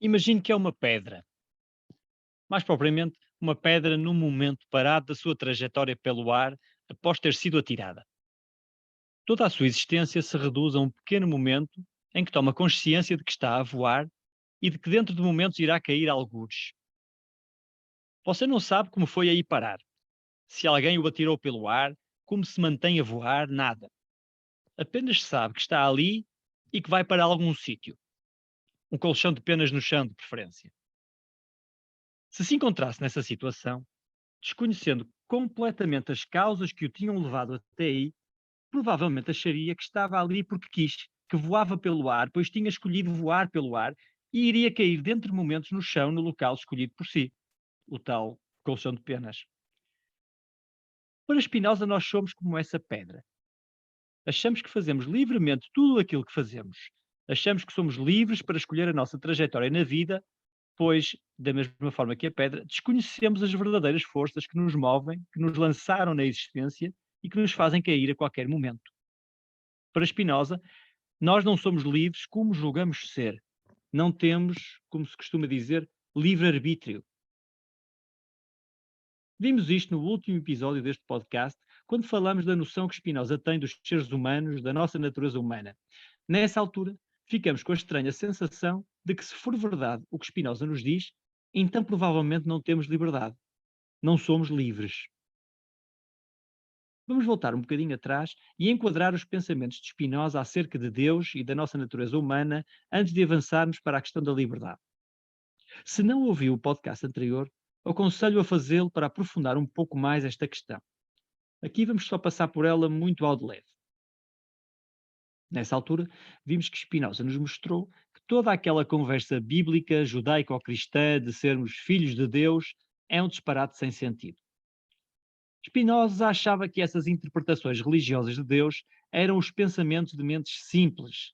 Imagine que é uma pedra, mais propriamente uma pedra num momento parado da sua trajetória pelo ar após ter sido atirada. Toda a sua existência se reduz a um pequeno momento em que toma consciência de que está a voar e de que dentro de momentos irá cair algures. Você não sabe como foi aí parar, se alguém o atirou pelo ar, como se mantém a voar, nada. Apenas sabe que está ali e que vai para algum sítio. Um colchão de penas no chão, de preferência. Se se encontrasse nessa situação, desconhecendo completamente as causas que o tinham levado até aí, provavelmente acharia que estava ali porque quis, que voava pelo ar, pois tinha escolhido voar pelo ar e iria cair dentro de momentos no chão no local escolhido por si, o tal colchão de penas. Para Spinoza, nós somos como essa pedra. Achamos que fazemos livremente tudo aquilo que fazemos. Achamos que somos livres para escolher a nossa trajetória na vida, pois, da mesma forma que a pedra, desconhecemos as verdadeiras forças que nos movem, que nos lançaram na existência e que nos fazem cair a qualquer momento. Para Spinoza, nós não somos livres como julgamos ser. Não temos, como se costuma dizer, livre-arbítrio. Vimos isto no último episódio deste podcast, quando falamos da noção que Spinoza tem dos seres humanos, da nossa natureza humana. Nessa altura, ficamos com a estranha sensação de que, se for verdade o que Spinoza nos diz, então provavelmente não temos liberdade. Não somos livres. Vamos voltar um bocadinho atrás e enquadrar os pensamentos de Spinoza acerca de Deus e da nossa natureza humana antes de avançarmos para a questão da liberdade. Se não ouviu o podcast anterior, aconselho a fazê-lo para aprofundar um pouco mais esta questão. Aqui vamos só passar por ela muito ao de leve. Nessa altura, vimos que Spinoza nos mostrou que toda aquela conversa bíblica, judaico-cristã, de sermos filhos de Deus, é um disparate sem sentido. Spinoza achava que essas interpretações religiosas de Deus eram os pensamentos de mentes simples,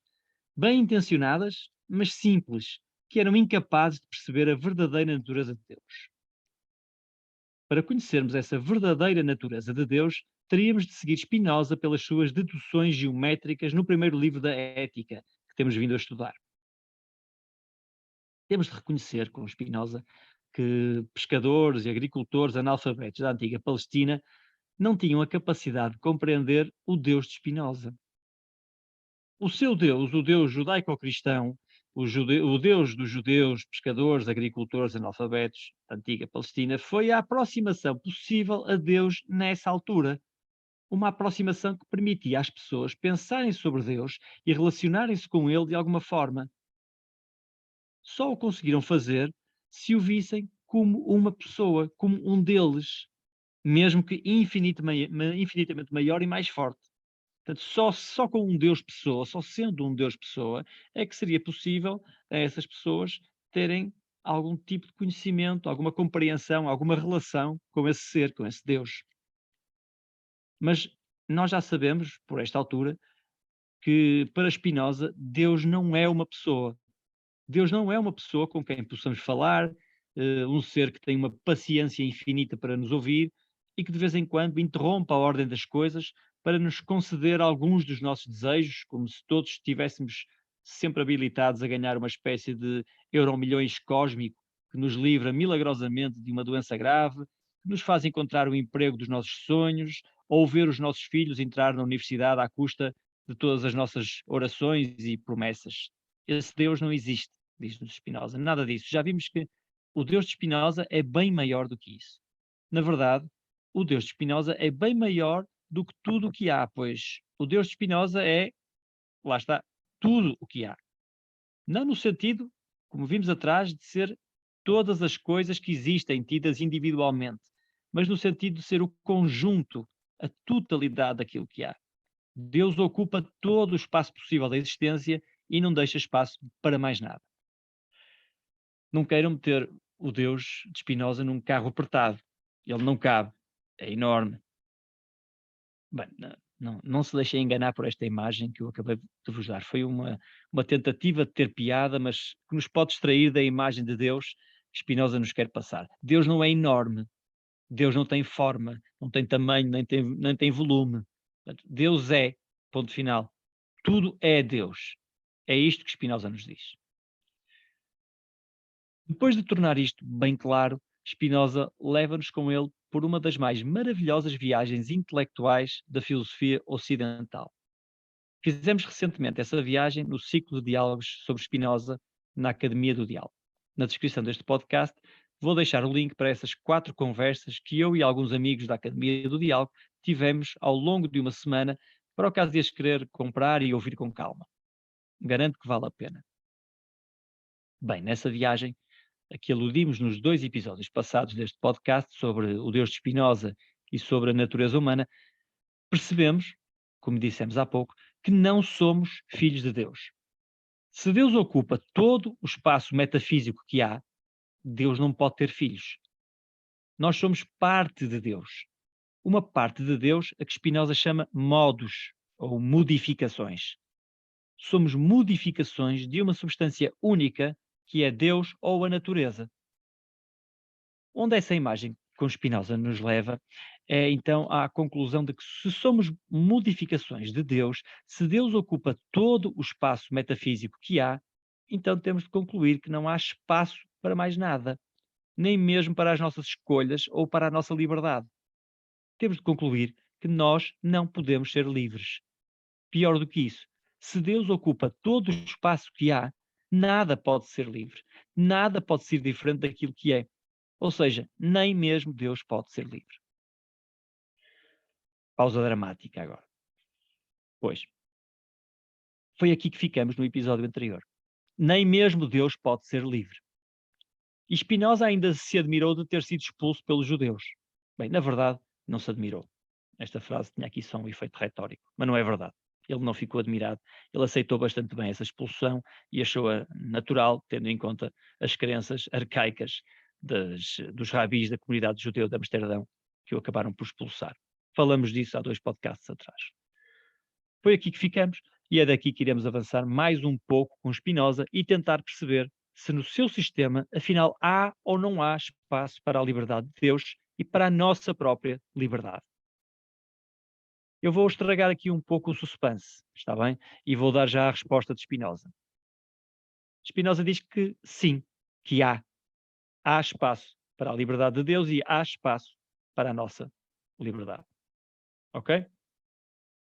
bem intencionadas, mas simples, que eram incapazes de perceber a verdadeira natureza de Deus. Para conhecermos essa verdadeira natureza de Deus, teríamos de seguir Spinoza pelas suas deduções geométricas no primeiro livro da Ética, que temos vindo a estudar. Temos de reconhecer com Spinoza que pescadores e agricultores analfabetos da antiga Palestina não tinham a capacidade de compreender o Deus de Spinoza. O seu Deus, o Deus judaico-cristão, o Deus dos judeus, pescadores, agricultores, analfabetos da antiga Palestina, foi a aproximação possível a Deus nessa altura. Uma aproximação que permitia às pessoas pensarem sobre Deus e relacionarem-se com Ele de alguma forma. Só o conseguiram fazer se o vissem como uma pessoa, como um deles, mesmo que infinitamente maior e mais forte. Portanto, só com um Deus pessoa, só sendo um Deus pessoa, é que seria possível a essas pessoas terem algum tipo de conhecimento, alguma compreensão, alguma relação com esse ser, com esse Deus. Mas nós já sabemos, por esta altura, que para Spinoza Deus não é uma pessoa. Deus não é uma pessoa com quem possamos falar, um ser que tem uma paciência infinita para nos ouvir e que de vez em quando interrompe a ordem das coisas para nos conceder alguns dos nossos desejos, como se todos estivéssemos sempre habilitados a ganhar uma espécie de euro-milhões cósmico que nos livra milagrosamente de uma doença grave, que nos faz encontrar o emprego dos nossos sonhos, ou ver os nossos filhos entrar na universidade à custa de todas as nossas orações e promessas. Esse Deus não existe, diz-nos Spinoza, nada disso. Já vimos que o Deus de Spinoza é bem maior do que isso. Na verdade, o Deus de Spinoza é bem maior do que tudo o que há, pois o Deus de Spinoza é, lá está, tudo o que há. Não no sentido, como vimos atrás, de ser todas as coisas que existem tidas individualmente, mas no sentido de ser o conjunto, a totalidade daquilo que há. Deus ocupa todo o espaço possível da existência e não deixa espaço para mais nada. Não queiram meter o Deus de Spinoza num carro apertado. Ele não cabe. É enorme. Bem, não se deixem enganar por esta imagem que eu acabei de vos dar. Foi uma tentativa de ter piada, mas que nos pode distrair da imagem de Deus que Spinoza nos quer passar. Deus não é enorme. Deus não tem forma, não tem tamanho, nem tem volume. Portanto, Deus é, ponto final. Tudo é Deus. É isto que Spinoza nos diz. Depois de tornar isto bem claro, Spinoza leva-nos com ele por uma das mais maravilhosas viagens intelectuais da filosofia ocidental. Fizemos recentemente essa viagem no ciclo de diálogos sobre Spinoza na Academia do Diálogo. Na descrição deste podcast vou deixar o link para essas 4 conversas que eu e alguns amigos da Academia do Diálogo tivemos ao longo de uma semana, para o caso de as querer comprar e ouvir com calma. Garanto que vale a pena. Bem, nessa viagem, a que aludimos nos 2 episódios passados deste podcast sobre o Deus de Spinoza e sobre a natureza humana, percebemos, como dissemos há pouco, que não somos filhos de Deus. Se Deus ocupa todo o espaço metafísico que há, Deus não pode ter filhos. Nós somos parte de Deus. Uma parte de Deus a que Spinoza chama modos ou modificações. Somos modificações de uma substância única que é Deus ou a natureza. Onde essa imagem com Spinoza nos leva é então à conclusão de que se somos modificações de Deus, se Deus ocupa todo o espaço metafísico que há, então temos de concluir que não há espaço para mais nada, nem mesmo para as nossas escolhas ou para a nossa liberdade. Temos de concluir que nós não podemos ser livres. Pior do que isso, se Deus ocupa todo o espaço que há, nada pode ser livre, nada pode ser diferente daquilo que é. Ou seja, nem mesmo Deus pode ser livre. Pausa dramática agora. Pois, foi aqui que ficamos no episódio anterior. Nem mesmo Deus pode ser livre. E Spinoza ainda se admirou de ter sido expulso pelos judeus. Bem, na verdade, não se admirou. Esta frase tinha aqui só um efeito retórico, mas não é verdade. Ele não ficou admirado, ele aceitou bastante bem essa expulsão e achou-a natural, tendo em conta as crenças arcaicas dos rabis da comunidade judeu de Amsterdão, que o acabaram por expulsar. Falamos disso há 2 podcasts atrás. Foi aqui que ficamos e é daqui que iremos avançar mais um pouco com Spinoza e tentar perceber se no seu sistema, afinal, há ou não há espaço para a liberdade de Deus e para a nossa própria liberdade. Eu vou estragar aqui um pouco o suspense, está bem? E vou dar já a resposta de Spinoza. Spinoza diz que sim, que há. Há espaço para a liberdade de Deus e há espaço para a nossa liberdade. Ok?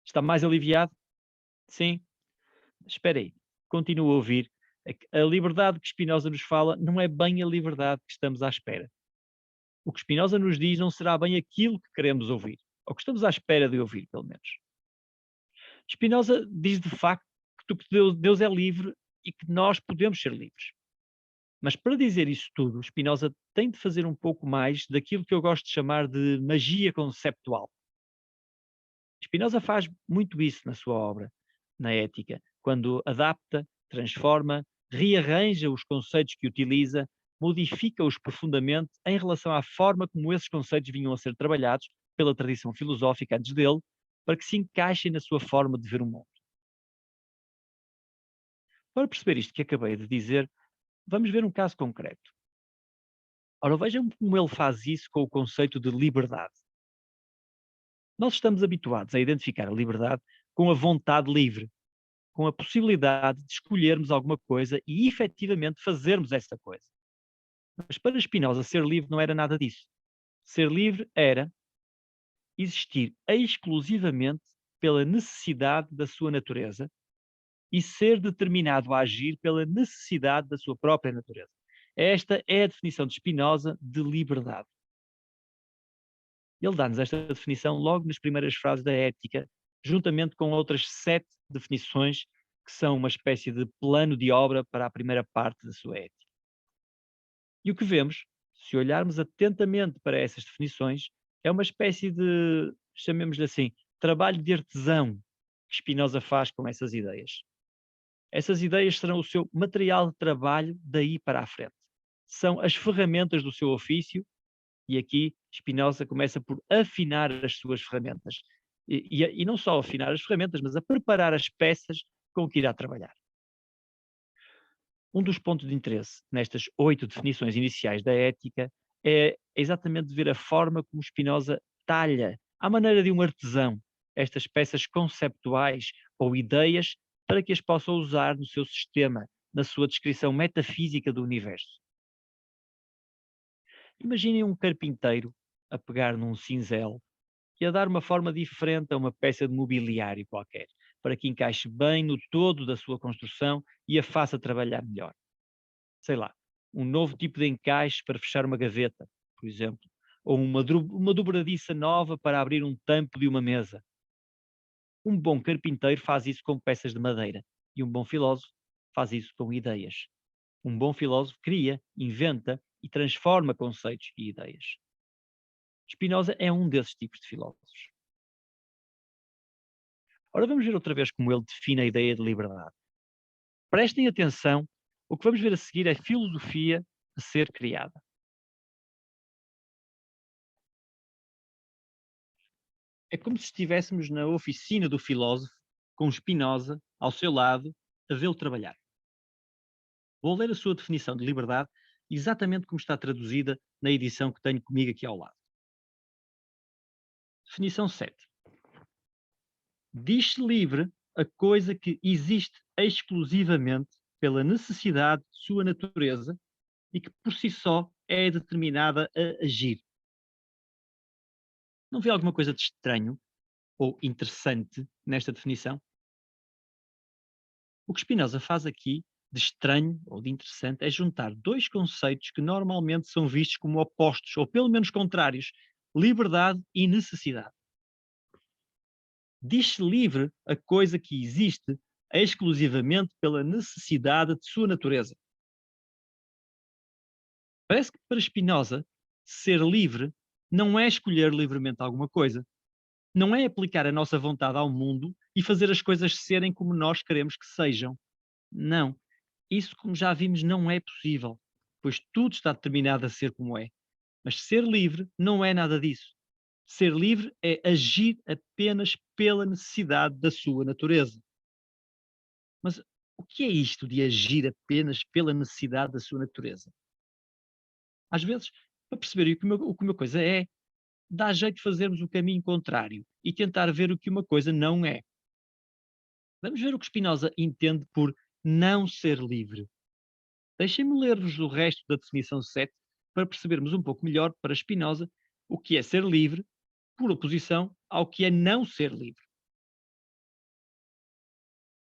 Está mais aliviado? Sim? Espera aí. Continua a ouvir. A liberdade que Spinoza nos fala não é bem a liberdade que estamos à espera. O que Spinoza nos diz não será bem aquilo que queremos ouvir, ou que estamos à espera de ouvir, pelo menos. Spinoza diz de facto que Deus é livre e que nós podemos ser livres. Mas para dizer isso tudo, Spinoza tem de fazer um pouco mais daquilo que eu gosto de chamar de magia conceptual. Spinoza faz muito isso na sua obra, na Ética, quando adapta, transforma, rearranja os conceitos que utiliza, modifica-os profundamente em relação à forma como esses conceitos vinham a ser trabalhados pela tradição filosófica antes dele, para que se encaixem na sua forma de ver o mundo. Para perceber isto que acabei de dizer, vamos ver um caso concreto. Ora, vejam como ele faz isso com o conceito de liberdade. Nós estamos habituados a identificar a liberdade com a vontade livre, com a possibilidade de escolhermos alguma coisa e efetivamente fazermos essa coisa. Mas para Spinoza, ser livre não era nada disso. Ser livre era existir exclusivamente pela necessidade da sua natureza e ser determinado a agir pela necessidade da sua própria natureza. Esta é a definição de Spinoza de liberdade. Ele dá-nos esta definição logo nas primeiras frases da Ética, juntamente com outras 7 definições que são uma espécie de plano de obra para a primeira parte da sua Ética. E o que vemos, se olharmos atentamente para essas definições, é uma espécie de, chamemos-lhe assim, trabalho de artesão que Spinoza faz com essas ideias. Essas ideias serão o seu material de trabalho daí para a frente. São as ferramentas do seu ofício e aqui Spinoza começa por afinar as suas ferramentas. E não só afinar as ferramentas, mas a preparar as peças com que irá trabalhar. Um dos pontos de interesse nestas 8 definições iniciais da ética é exatamente ver a forma como Spinoza talha, à maneira de um artesão, estas peças conceptuais ou ideias para que as possa usar no seu sistema, na sua descrição metafísica do universo. Imaginem um carpinteiro a pegar num cinzel e a dar uma forma diferente a uma peça de mobiliário qualquer, para que encaixe bem no todo da sua construção e a faça trabalhar melhor. Sei lá, um novo tipo de encaixe para fechar uma gaveta, por exemplo, ou uma dobradiça nova para abrir um tampo de uma mesa. Um bom carpinteiro faz isso com peças de madeira e um bom filósofo faz isso com ideias. Um bom filósofo cria, inventa e transforma conceitos e ideias. Spinoza é um desses tipos de filósofos. Ora, vamos ver outra vez como ele define a ideia de liberdade. Prestem atenção, o que vamos ver a seguir é filosofia a ser criada. É como se estivéssemos na oficina do filósofo, com Spinoza ao seu lado, a vê-lo trabalhar. Vou ler a sua definição de liberdade exatamente como está traduzida na edição que tenho comigo aqui ao lado. Definição 7. Diz-se livre a coisa que existe exclusivamente pela necessidade de sua natureza e que por si só é determinada a agir. Não vê alguma coisa de estranho ou interessante nesta definição? O que Spinoza faz aqui de estranho ou de interessante é juntar dois conceitos que normalmente são vistos como opostos, ou pelo menos contrários: liberdade e necessidade. Diz-se livre a coisa que existe exclusivamente pela necessidade de sua natureza. Parece que para Spinoza, ser livre não é escolher livremente alguma coisa, não é aplicar a nossa vontade ao mundo e fazer as coisas serem como nós queremos que sejam. Não. Isso, como já vimos, não é possível, pois tudo está determinado a ser como é. Mas ser livre não é nada disso. Ser livre é agir apenas pela necessidade da sua natureza. Mas o que é isto de agir apenas pela necessidade da sua natureza? Às vezes, para perceber o que uma coisa é, dá jeito de fazermos o caminho contrário e tentar ver o que uma coisa não é. Vamos ver o que Spinoza entende por não ser livre. Deixem-me ler-vos o resto da definição 7 para percebermos um pouco melhor para Spinoza o que é ser livre, por oposição ao que é não ser livre.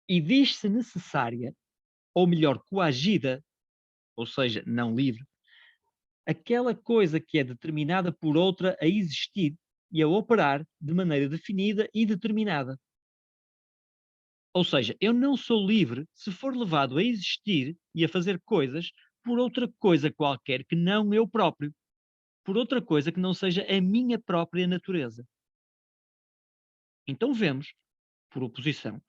E diz-se necessária, ou melhor, coagida, ou seja, não livre, aquela coisa que é determinada por outra a existir e a operar de maneira definida e determinada. Ou seja, eu não sou livre se for levado a existir e a fazer coisas por outra coisa qualquer que não eu próprio, por outra coisa que não seja a minha própria natureza. Então vemos, por oposição,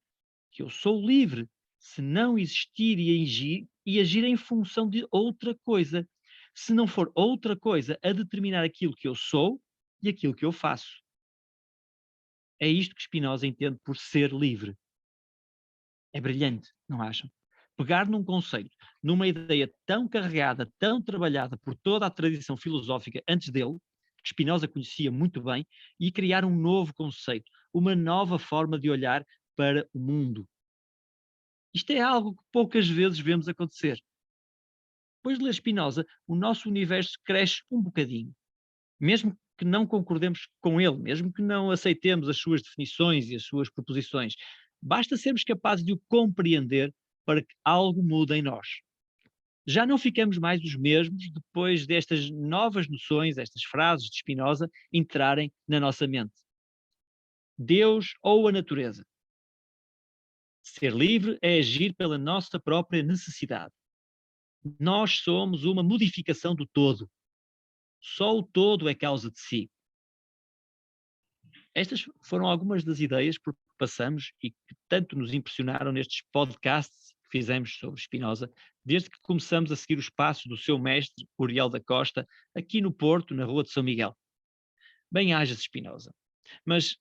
que eu sou livre se não existir e agir em função de outra coisa, se não for outra coisa a determinar aquilo que eu sou e aquilo que eu faço. É isto que Spinoza entende por ser livre. É brilhante, não acham? Pegar num conceito, numa ideia tão carregada, tão trabalhada por toda a tradição filosófica antes dele, que Spinoza conhecia muito bem, e criar um novo conceito, uma nova forma de olhar para o mundo. Isto é algo que poucas vezes vemos acontecer. Depois de ler Spinoza, o nosso universo cresce um bocadinho. Mesmo que não concordemos com ele, mesmo que não aceitemos as suas definições e as suas proposições, basta sermos capazes de o compreender para que algo mude em nós. Já não ficamos mais os mesmos depois destas novas noções, estas frases de Spinoza, entrarem na nossa mente. Deus ou a natureza. Ser livre é agir pela nossa própria necessidade. Nós somos uma modificação do todo. Só o todo é causa de si. Estas foram algumas das ideias por que passamos e que tanto nos impressionaram nestes podcasts que fizemos sobre Spinoza, desde que começamos a seguir os passos do seu mestre, Uriel da Costa, aqui no Porto, na Rua de São Miguel. Bem-ajas, Spinoza. Mas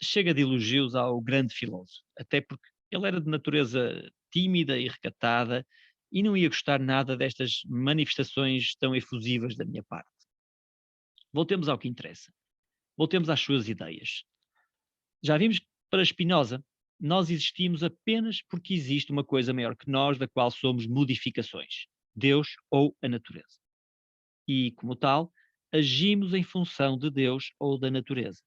chega de elogios ao grande filósofo, até porque ele era de natureza tímida e recatada e não ia gostar nada destas manifestações tão efusivas da minha parte. Voltemos ao que interessa. Voltemos às suas ideias. Já vimos que para Spinoza nós existimos apenas porque existe uma coisa maior que nós, da qual somos modificações, Deus ou a natureza. E, como tal, agimos em função de Deus ou da natureza.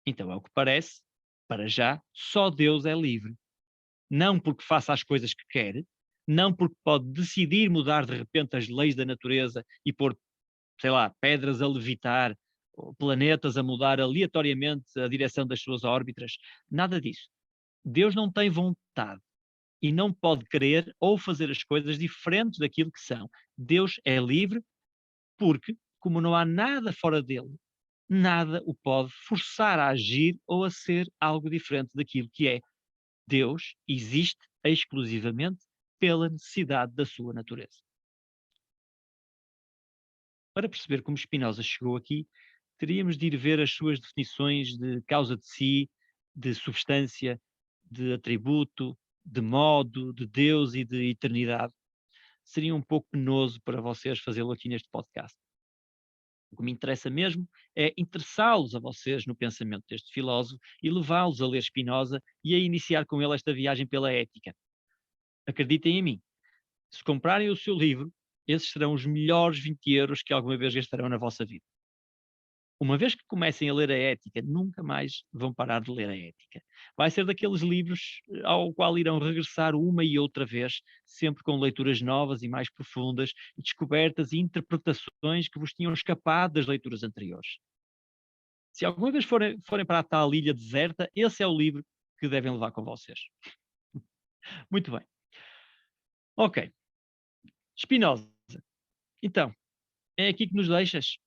Então, ao que parece, para já, só Deus é livre. Não porque faça as coisas que quer, não porque pode decidir mudar de repente as leis da natureza e pôr, sei lá, pedras a levitar, ou planetas a mudar aleatoriamente a direção das suas órbitas. Nada disso. Deus não tem vontade e não pode querer ou fazer as coisas diferentes daquilo que são. Deus é livre porque, como não há nada fora dele, nada o pode forçar a agir ou a ser algo diferente daquilo que é. Deus existe exclusivamente pela necessidade da sua natureza. Para perceber como Spinoza chegou aqui, teríamos de ir ver as suas definições de causa de si, de substância, de atributo, de modo, de Deus e de eternidade. Seria um pouco penoso para vocês fazê-lo aqui neste podcast. O que me interessa mesmo é interessá-los a vocês no pensamento deste filósofo e levá-los a ler Spinoza e a iniciar com ele esta viagem pela ética. Acreditem em mim, se comprarem o seu livro, esses serão os melhores 20 euros que alguma vez gastarão na vossa vida. Uma vez que comecem a ler a ética, nunca mais vão parar de ler a ética. Vai ser daqueles livros ao qual irão regressar uma e outra vez, sempre com leituras novas e mais profundas, descobertas e interpretações que vos tinham escapado das leituras anteriores. Se alguma vez forem para a tal ilha deserta, esse é o livro que devem levar com vocês. Muito bem. Ok. Spinoza. Então, é aqui que nos deixas?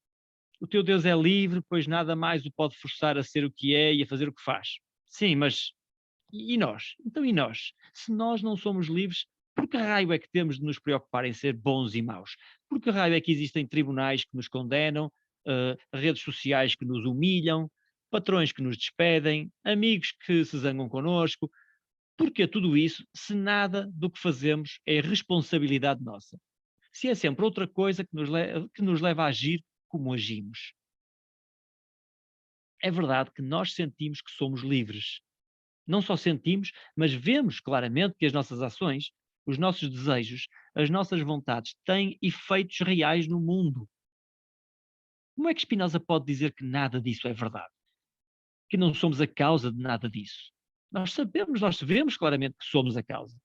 O teu Deus é livre, pois nada mais o pode forçar a ser o que é e a fazer o que faz. Sim, mas e nós? Então e nós? Se nós não somos livres, por que raio é que temos de nos preocupar em ser bons e maus? Por que raio é que existem tribunais que nos condenam, redes sociais que nos humilham, patrões que nos despedem, amigos que se zangam connosco? Porquê tudo isso se nada do que fazemos é responsabilidade nossa? Se é sempre outra coisa que nos leva a agir como agimos. É verdade que nós sentimos que somos livres. Não só sentimos, mas vemos claramente que as nossas ações, os nossos desejos, as nossas vontades têm efeitos reais no mundo. Como é que Spinoza pode dizer que nada disso é verdade? Que não somos a causa de nada disso? Nós vemos claramente que somos a causa.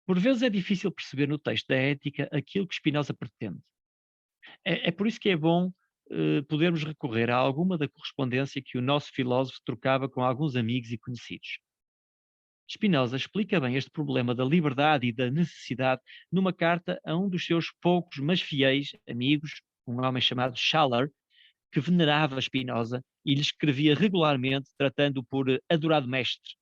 Por vezes é difícil perceber no texto da ética aquilo que Spinoza pretende. É por isso que é bom podermos recorrer a alguma da correspondência que o nosso filósofo trocava com alguns amigos e conhecidos. Spinoza explica bem este problema da liberdade e da necessidade numa carta a um dos seus poucos, mas fiéis amigos, um homem chamado Schaller, que venerava Spinoza e lhe escrevia regularmente, tratando-o por adorado mestre.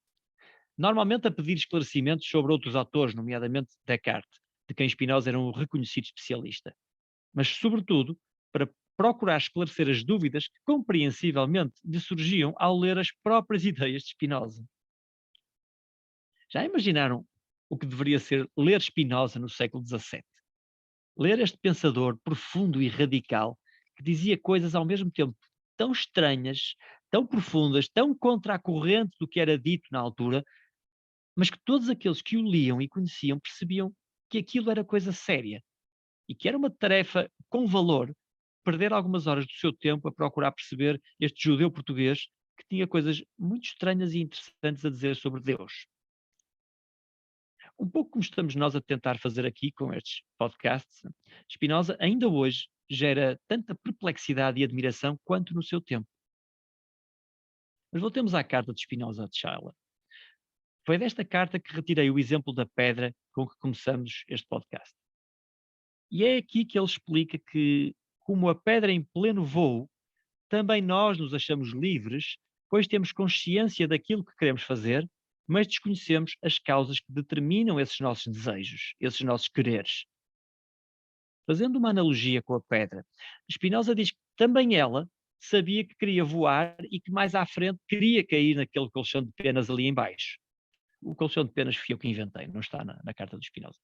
Normalmente a pedir esclarecimentos sobre outros autores, nomeadamente Descartes, de quem Spinoza era um reconhecido especialista. Mas, sobretudo, para procurar esclarecer as dúvidas que, compreensivelmente, lhe surgiam ao ler as próprias ideias de Spinoza. Já imaginaram o que deveria ser ler Spinoza no século XVII? Ler este pensador profundo e radical que dizia coisas ao mesmo tempo tão estranhas, tão profundas, tão contra a corrente do que era dito na altura, mas que todos aqueles que o liam e conheciam percebiam que aquilo era coisa séria e que era uma tarefa com valor perder algumas horas do seu tempo a procurar perceber este judeu português que tinha coisas muito estranhas e interessantes a dizer sobre Deus. Um pouco como estamos nós a tentar fazer aqui com estes podcasts, Spinoza ainda hoje gera tanta perplexidade e admiração quanto no seu tempo. Mas voltemos à carta de Spinoza de Schiller. Foi desta carta que retirei o exemplo da pedra com que começamos este podcast. E é aqui que ele explica que, como a pedra em pleno voo, também nós nos achamos livres, pois temos consciência daquilo que queremos fazer, mas desconhecemos as causas que determinam esses nossos desejos, esses nossos quereres. Fazendo uma analogia com a pedra, Spinoza diz que também ela sabia que queria voar e que mais à frente queria cair naquele colchão de penas ali embaixo. O colchão de penas fui eu que inventei, não está na carta do Spinoza.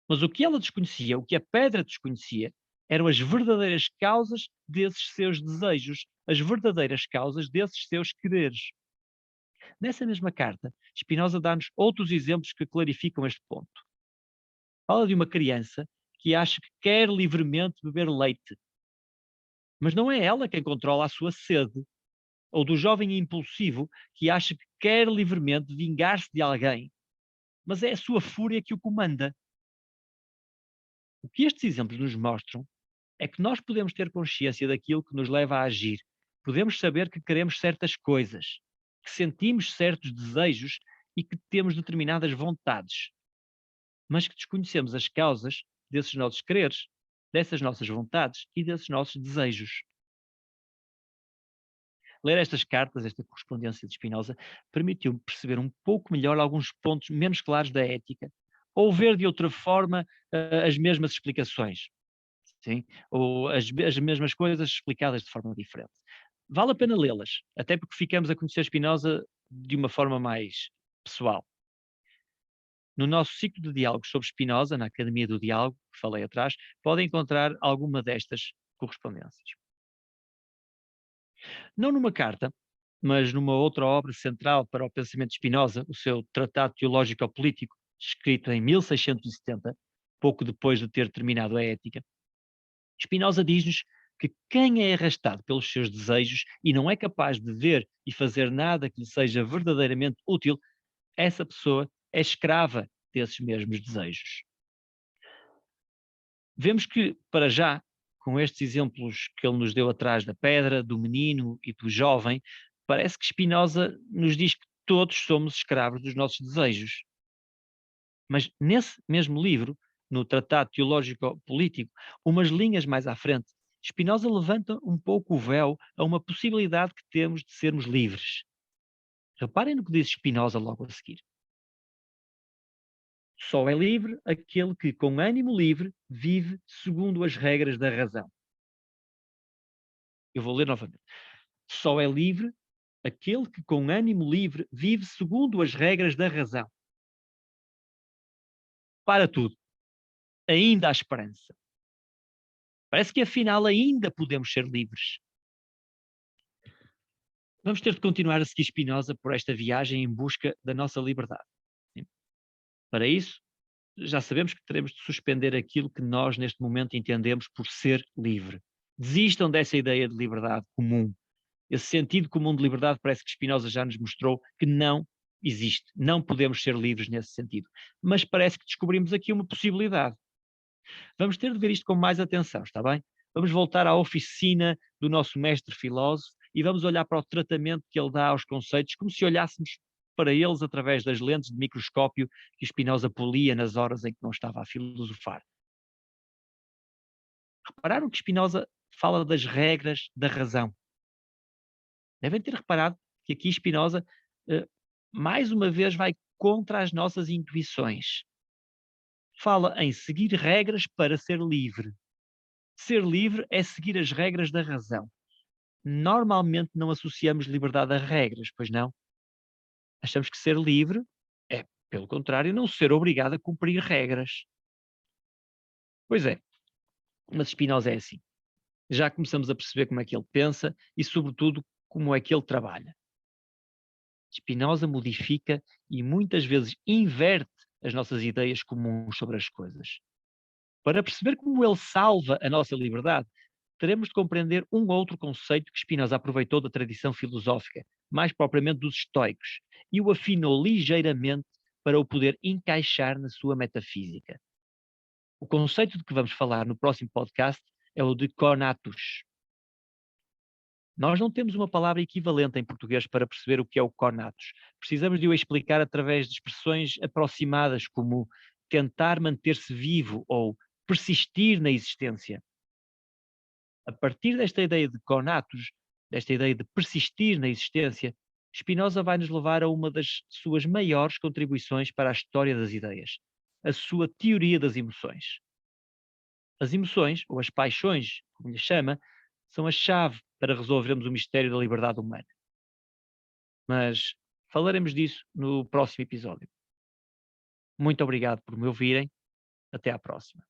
Mas o que ela desconhecia, o que a pedra desconhecia, eram as verdadeiras causas desses seus desejos, as verdadeiras causas desses seus quereres. Nessa mesma carta, Spinoza dá-nos outros exemplos que clarificam este ponto. Fala de uma criança que acha que quer livremente beber leite, Mas não é ela quem controla a sua sede, ou do jovem impulsivo que acha que quer livremente vingar-se de alguém, mas é a sua fúria que o comanda. O que estes exemplos nos mostram é que nós podemos ter consciência daquilo que nos leva a agir. Podemos saber que queremos certas coisas, que sentimos certos desejos e que temos determinadas vontades, mas que desconhecemos as causas desses nossos quereres, dessas nossas vontades e desses nossos desejos. Ler estas cartas, esta correspondência de Spinoza, permitiu-me perceber um pouco melhor alguns pontos menos claros da ética, ou ver de outra forma as mesmas explicações, sim? Ou as mesmas coisas explicadas de forma diferente. Vale a pena lê-las, até porque ficamos a conhecer Spinoza de uma forma mais pessoal. No nosso ciclo de diálogos sobre Spinoza, na Academia do Diálogo, que falei atrás, podem encontrar alguma destas correspondências. Não numa carta, mas numa outra obra central para o pensamento de Spinoza, o seu Tratado Teológico-Político, escrito em 1670, pouco depois de ter terminado a Ética, Spinoza diz-nos que quem é arrastado pelos seus desejos e não é capaz de ver e fazer nada que lhe seja verdadeiramente útil, essa pessoa é escrava desses mesmos desejos. Vemos que, para já, com estes exemplos que ele nos deu atrás da pedra, do menino e do jovem, parece que Spinoza nos diz que todos somos escravos dos nossos desejos. Mas nesse mesmo livro, no Tratado Teológico-Político, umas linhas mais à frente, Spinoza levanta um pouco o véu a uma possibilidade que temos de sermos livres. Reparem no que diz Spinoza logo a seguir. Só é livre aquele que, com ânimo livre, vive segundo as regras da razão. Eu vou ler novamente. Só é livre aquele que, com ânimo livre, vive segundo as regras da razão. Para tudo. Ainda há esperança. Parece que afinal ainda podemos ser livres. Vamos ter de continuar a seguir Spinoza por esta viagem em busca da nossa liberdade. Para isso, já sabemos que teremos de suspender aquilo que nós neste momento entendemos por ser livre. Desistam dessa ideia de liberdade comum. Esse sentido comum de liberdade parece que Spinoza já nos mostrou que não existe. Não podemos ser livres nesse sentido. Mas parece que descobrimos aqui uma possibilidade. Vamos ter de ver isto com mais atenção, está bem? Vamos voltar à oficina do nosso mestre filósofo e vamos olhar para o tratamento que ele dá aos conceitos, como se olhássemos para eles através das lentes de microscópio que Spinoza polia nas horas em que não estava a filosofar. Repararam que Spinoza fala das regras da razão. Devem ter reparado que aqui Spinoza, mais uma vez, vai contra as nossas intuições. Fala em seguir regras para ser livre. Ser livre é seguir as regras da razão. Normalmente não associamos liberdade a regras, pois não? Achamos que ser livre é, pelo contrário, não ser obrigado a cumprir regras. Pois é, mas Spinoza é assim. Já começamos a perceber como é que ele pensa e, sobretudo, como é que ele trabalha. Spinoza modifica e muitas vezes inverte as nossas ideias comuns sobre as coisas. Para perceber como ele salva a nossa liberdade, teremos de compreender um outro conceito que Spinoza aproveitou da tradição filosófica, mais propriamente dos estoicos, e o afinou ligeiramente para o poder encaixar na sua metafísica. O conceito de que vamos falar no próximo podcast é o de conatus. Nós não temos uma palavra equivalente em português para perceber o que é o conatus. Precisamos de o explicar através de expressões aproximadas como tentar manter-se vivo ou persistir na existência. A partir desta ideia de conatus, desta ideia de persistir na existência, Spinoza vai nos levar a uma das suas maiores contribuições para a história das ideias, a sua teoria das emoções. As emoções, ou as paixões, como lhe chama, são a chave para resolvermos o mistério da liberdade humana. Mas falaremos disso no próximo episódio. Muito obrigado por me ouvirem. Até à próxima.